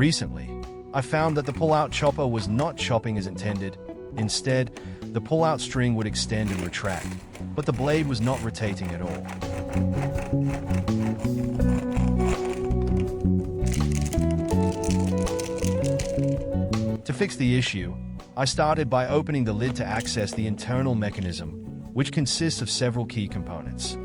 Recently, I found that the pull-out chopper was not chopping as intended. Instead, the pull-out string would extend and retract, but the blade was not rotating at all. To fix the issue, I started by opening the lid to access the internal mechanism, which consists of several key components.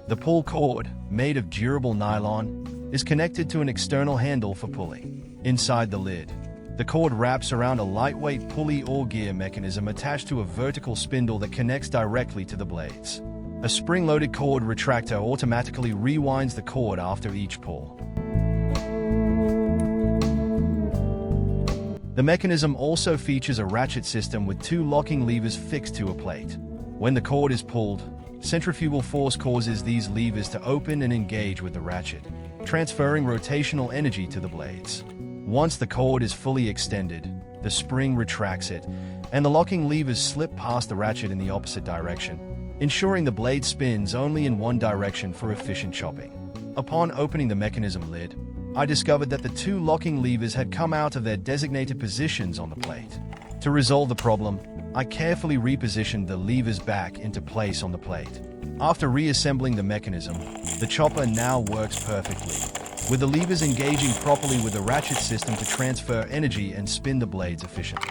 The pull cord, made of durable nylon, is connected to an external handle for pulling. Inside the lid, the cord wraps around a lightweight pulley or gear mechanism attached to a vertical spindle that connects directly to the blades. A spring-loaded cord retractor automatically rewinds the cord after each pull. The mechanism also features a ratchet system with 2 locking levers fixed to a plate. When the cord is pulled, centrifugal force causes these levers to open and engage with the ratchet, transferring rotational energy to the blades. Once the cord is fully extended, the spring retracts it, and the locking levers slip past the ratchet in the opposite direction, ensuring the blade spins only in one direction for efficient chopping. Upon opening the mechanism lid, I discovered that the 2 locking levers had come out of their designated positions on the plate. To resolve the problem, I carefully repositioned the levers back into place on the plate. After reassembling the mechanism, the chopper now works perfectly, with the levers engaging properly with the ratchet system to transfer energy and spin the blades efficiently.